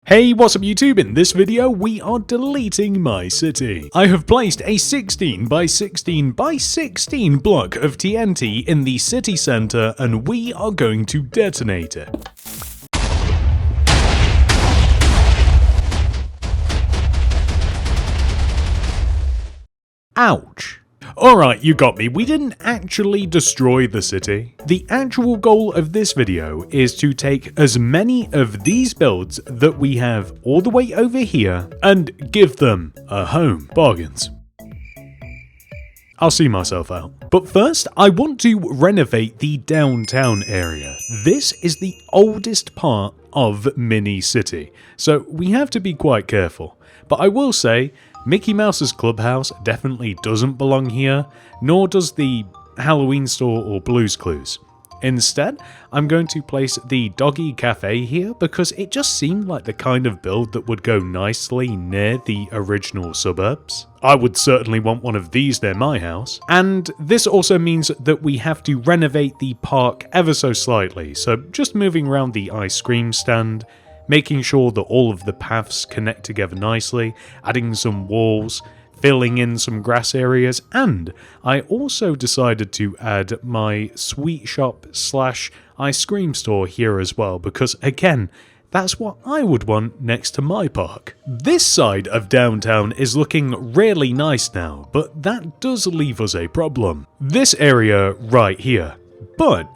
Hey, what's up YouTube? In this video, we are deleting my city. I have placed a 16 by 16 by 16 block of TNT in the city center and we are going to detonate it. Ouch. Alright, you got me. We didn't actually destroy the city. The actual goal of this video is to take as many of these builds that we have all the way over here and give them a home. Bargains. I'll see myself out. But first, I want to renovate the downtown area. This is the oldest part of Mini City, so we have to be quite careful. But I will say, Mickey Mouse's clubhouse definitely doesn't belong here, nor does the Halloween store or Blue's Clues. Instead, I'm going to place the Doggy Cafe here because it just seemed like the kind of build that would go nicely near the original suburbs. I would certainly want one of these near my house. And this also means that we have to renovate the park ever so slightly, so just moving around the ice cream stand, making sure that all of the paths connect together nicely, adding some walls, filling in some grass areas, and I also decided to add my sweet shop slash ice cream store here as well, because again, that's what I would want next to my park. This side of downtown is looking really nice now, but that does leave us a problem. This area right here. But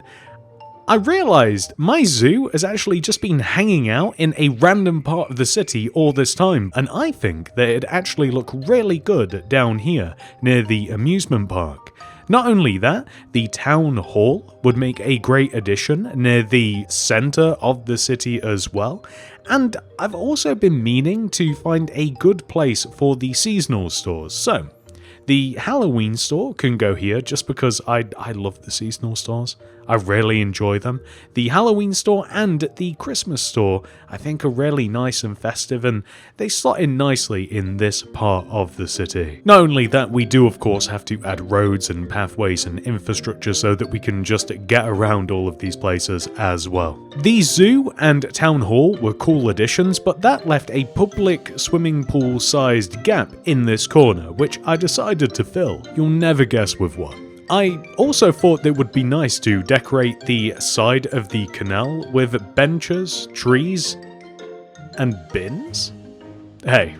I realised my zoo has actually just been hanging out in a random part of the city all this time, and I think that it'd actually look really good down here near the amusement park. Not only that, the town hall would make a great addition near the centre of the city as well, and I've also been meaning to find a good place for the seasonal stores, so the Halloween store can go here just because I love the seasonal stores. I really enjoy them. The Halloween store and the Christmas store I think are really nice and festive, and they slot in nicely in this part of the city. Not only that, we do of course have to add roads and pathways and infrastructure so that we can just get around all of these places as well. The zoo and town hall were cool additions, but that left a public swimming pool sized gap in this corner, which I decided to fill. You'll never guess with what. I also thought it would be nice to decorate the side of the canal with benches, trees, and bins? Hey,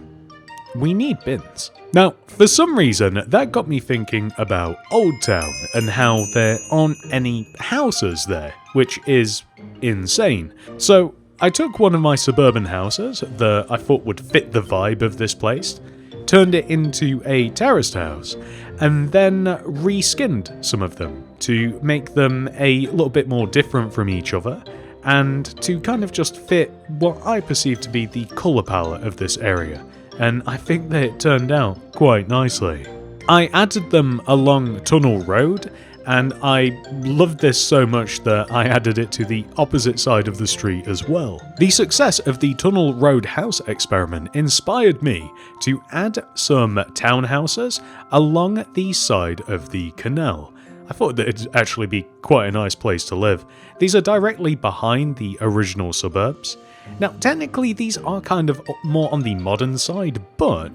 we need bins. Now, for some reason, that got me thinking about Oldtown and how there aren't any houses there, which is insane. So I took one of my suburban houses that I thought would fit the vibe of this place, turned it into a terraced house, and then reskinned some of them to make them a little bit more different from each other and to kind of just fit what I perceive to be the colour palette of this area, and I think that it turned out quite nicely. I added them along Tunnel Road, and I loved this so much that I added it to the opposite side of the street as well. The success of the Tunnel Road house experiment inspired me to add some townhouses along the side of the canal. I thought that it'd actually be quite a nice place to live. These are directly behind the original suburbs. Now, technically these are kind of more on the modern side, but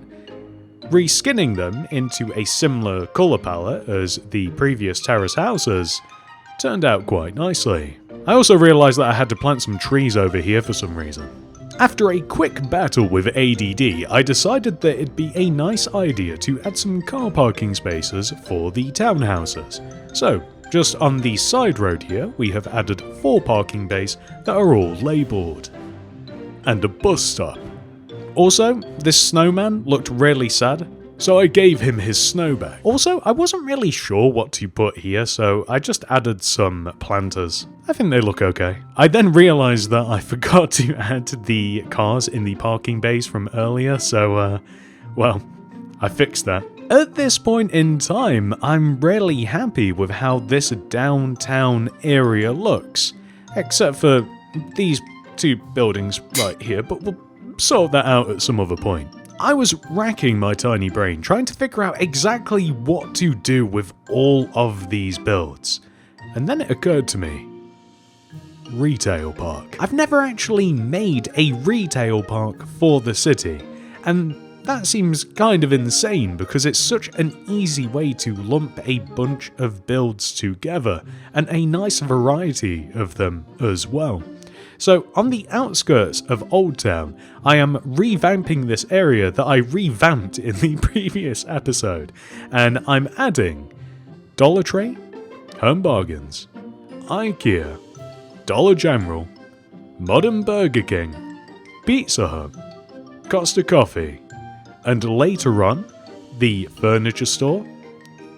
reskinning them into a similar colour palette as the previous terrace houses turned out quite nicely. I also realised that I had to plant some trees over here for some reason. After a quick battle with ADD, I decided that it'd be a nice idea to add some car parking spaces for the townhouses. So, just on the side road here, we have added 4 parking bays that are all labelled. And a bus stop. Also, this snowman looked really sad, so I gave him his snow back. Also, I wasn't really sure what to put here, so I just added some planters. I think they look okay. I then realised that I forgot to add the cars in the parking bays from earlier, so, well, I fixed that. At this point in time, I'm really happy with how this downtown area looks, except for these 2 buildings right here, but we'll sort that out at some other point. I was racking my tiny brain trying to figure out exactly what to do with all of these builds, and then it occurred to me, retail park. I've never actually made a retail park for the city, and that seems kind of insane because it's such an easy way to lump a bunch of builds together, and a nice variety of them as well. So on the outskirts of Oldtown, I am revamping this area that I revamped in the previous episode, and I'm adding Dollar Tree, Home Bargains, IKEA, Dollar General, Modern Burger King, Pizza Hut, Costa Coffee, and later on, the furniture store,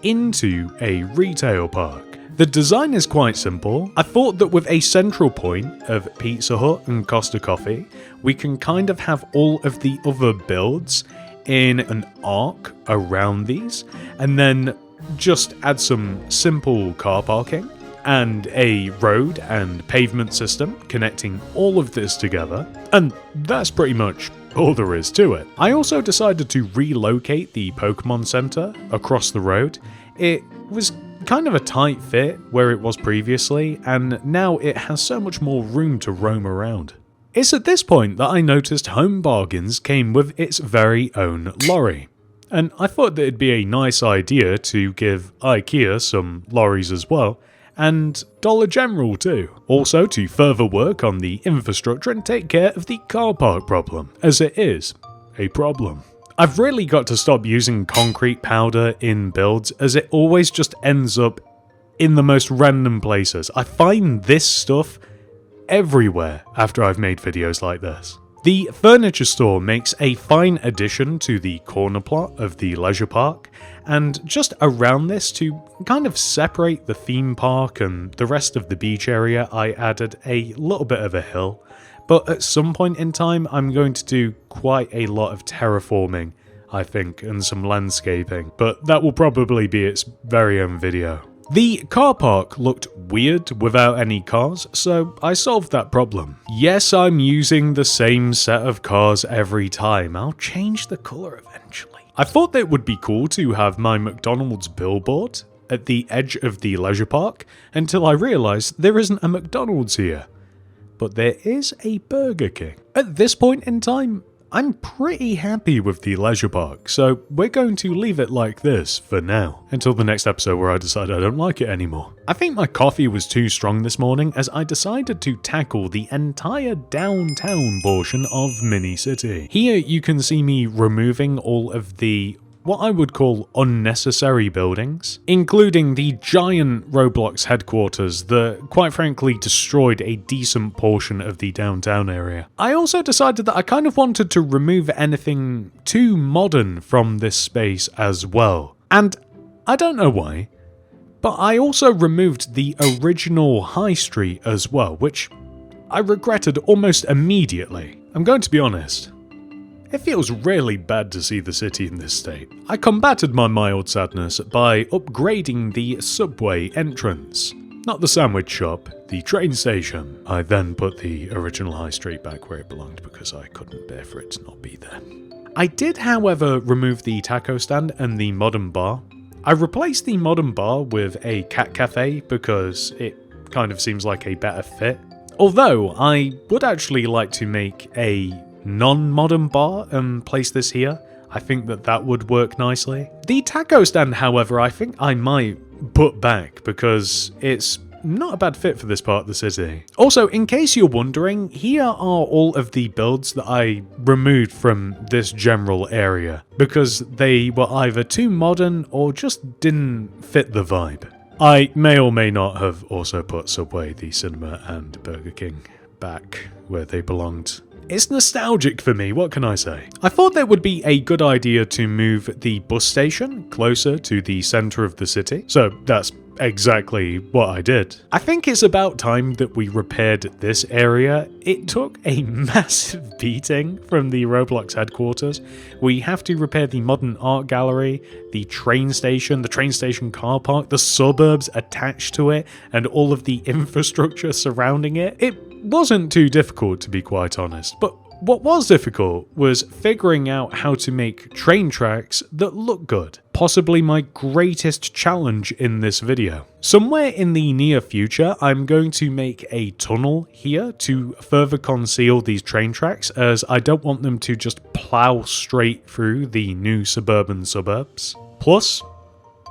into a retail park. The design is quite simple. I thought that with a central point of Pizza Hut and Costa Coffee, we can kind of have all of the other builds in an arc around these, and then just add some simple car parking and a road and pavement system connecting all of this together, and that's pretty much all there is to it. I also decided to relocate the Pokemon Center across the road. It was kind of a tight fit where it was previously, and now it has so much more room to roam around. It's at this point that I noticed Home Bargains came with its very own lorry, and I thought that it'd be a nice idea to give IKEA some lorries as well, and Dollar General too. Also to further work on the infrastructure and take care of the car park problem, as it is a problem. I've really got to stop using concrete powder in builds, as it always just ends up in the most random places. I find this stuff everywhere after I've made videos like this. The furniture store makes a fine addition to the corner plot of the leisure park, and just around this, to kind of separate the theme park and the rest of the beach area, I added a little bit of a hill. But at some point in time, I'm going to do quite a lot of terraforming, I think, and some landscaping, but that will probably be its very own video. The car park looked weird without any cars, so I solved that problem. Yes, I'm using the same set of cars every time. I'll change the colour eventually. I thought that it would be cool to have my McDonald's billboard at the edge of the leisure park, until I realised there isn't a McDonald's here. But there is a Burger King. At this point in time, I'm pretty happy with the leisure park, so we're going to leave it like this for now, until the next episode where I decide I don't like it anymore. I think my coffee was too strong this morning, as I decided to tackle the entire downtown portion of Mini City. Here you can see me removing all of the what I would call unnecessary buildings, including the giant Roblox headquarters that quite frankly destroyed a decent portion of the downtown area. I also decided that I kind of wanted to remove anything too modern from this space as well. And I don't know why, but I also removed the original high street as well, which I regretted almost immediately. I'm going to be honest. It feels really bad to see the city in this state. I combated my mild sadness by upgrading the subway entrance. Not the sandwich shop, the train station. I then put the original high street back where it belonged because I couldn't bear for it to not be there. I did, however, remove the taco stand and the modern bar. I replaced the modern bar with a cat cafe because it kind of seems like a better fit. Although, I would actually like to make a non-modern bar and place this here. I think that that would work nicely. The taco stand, however, I think I might put back because it's not a bad fit for this part of the city. Also, in case you're wondering, here are all of the builds that I removed from this general area because they were either too modern or just didn't fit the vibe. I may or may not have also put Subway, the cinema, and Burger King back where they belonged. It's nostalgic for me, what can I say? I thought that would be a good idea to move the bus station closer to the centre of the city, so that's exactly what I did. I think it's about time that we repaired this area. It took a massive beating from the Roblox headquarters. We have to repair the modern art gallery, the train station car park, the suburbs attached to it, and all of the infrastructure surrounding it. It wasn't too difficult, to be quite honest, but what was difficult was figuring out how to make train tracks that look good. possibly my greatest challenge in this video. Somewhere in the near future, I'm going to make a tunnel here to further conceal these train tracks, as I don't want them to just plow straight through the new suburban suburbs. Plus,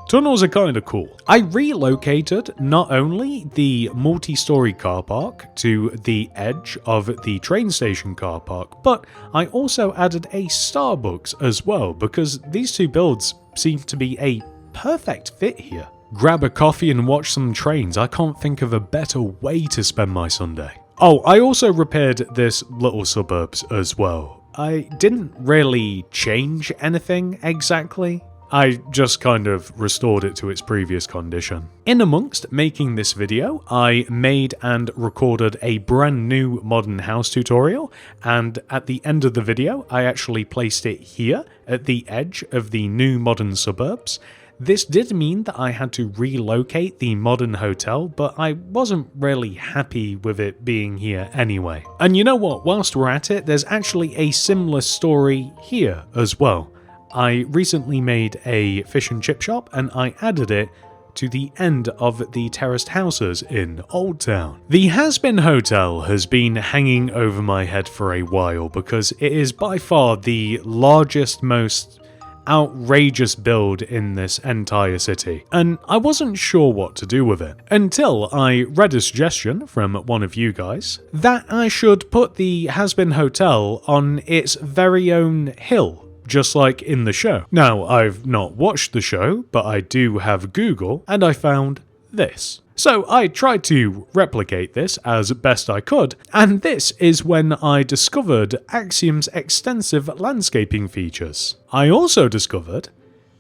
tunnels are kinda cool. I relocated not only the multi-story car park to the edge of the train station car park, but I also added a Starbucks as well, because these two builds seem to be a perfect fit here. Grab a coffee and watch some trains. I can't think of a better way to spend my Sunday. Oh, I also repaired this little suburbs as well. I didn't really change anything exactly. I just kind of restored it to its previous condition. In amongst making this video, I made and recorded a brand new modern house tutorial, and at the end of the video, I actually placed it here at the edge of the new modern suburbs. This did mean that I had to relocate the modern hotel, but I wasn't really happy with it being here anyway. And you know what, whilst we're at it, there's actually a similar story here as well. I recently made a fish and chip shop and I added it to the end of the terraced houses in Oldtown. The Hazbin Hotel has been hanging over my head for a while because it is by far the largest, most outrageous build in this entire city, and I wasn't sure what to do with it until I read a suggestion from one of you guys that I should put the Hazbin Hotel on its very own hill, just like in the show. Now, I've not watched the show, but I do have Google, and I found this. So I tried to replicate this as best I could, and this is when I discovered Axiom's extensive landscaping features. I also discovered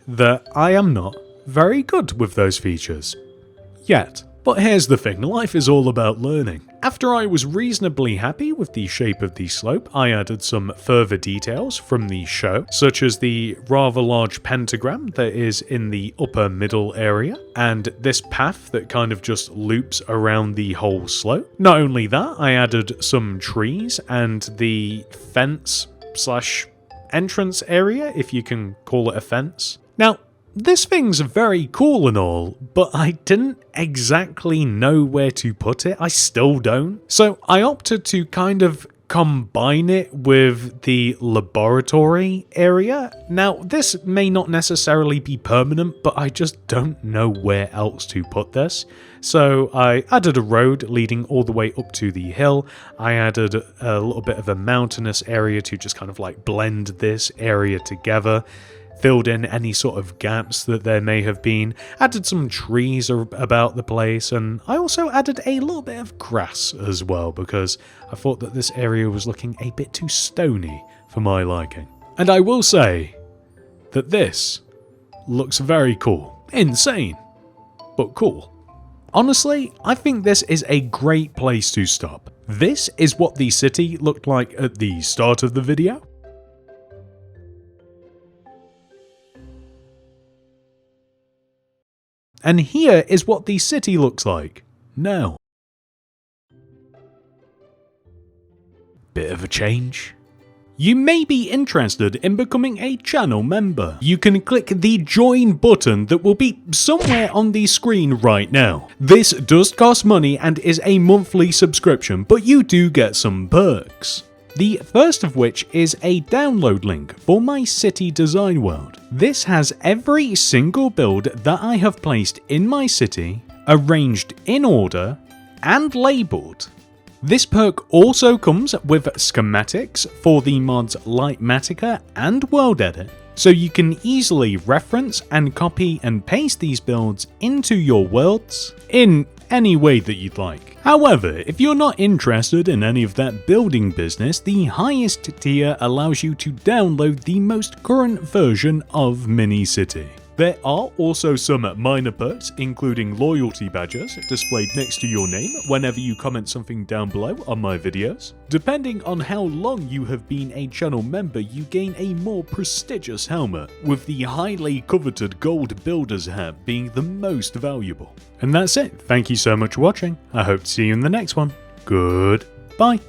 that I am not very good with those features. Yet. But here's the thing, life is all about learning. After I was reasonably happy with the shape of the slope, I added some further details from the show, such as the rather large pentagram that is in the upper middle area, and this path that kind of just loops around the whole slope. Not only that, I added some trees and the fence slash entrance area, if you can call it a fence. Now, this thing's very cool and all, but I didn't exactly know where to put it. I still don't. So I opted to kind of combine it with the laboratory area. Now, this may not necessarily be permanent, but I just don't know where else to put this. So I added a road leading all the way up to the hill. I added a little bit of a mountainous area to just kind of like blend this area together. Filled in any sort of gaps that there may have been, added some trees about the place, and I also added a little bit of grass as well because I thought that this area was looking a bit too stony for my liking. And I will say that this looks very cool. Insane, but cool. Honestly, I think this is a great place to stop. This is what the city looked like at the start of the video. And here is what the city looks like now. Bit of a change. You may be interested in becoming a channel member. You can click the join button that will be somewhere on the screen right now. This does cost money and is a monthly subscription, but you do get some perks. The first of which is a download link for my city design world. This has every single build that I have placed in my city, arranged in order, and labelled. This perk also comes with schematics for the mods Lightmatica and World Edit, so you can easily reference and copy and paste these builds into your worlds in any way that you'd like. However, if you're not interested in any of that building business, the highest tier allows you to download the most current version of Mini-City. There are also some minor perks, including loyalty badges displayed next to your name whenever you comment something down below on my videos. Depending on how long you have been a channel member, you gain a more prestigious helmet, with the highly coveted gold builder's hat being the most valuable. And that's it. Thank you so much for watching. I hope to see you in the next one. Goodbye.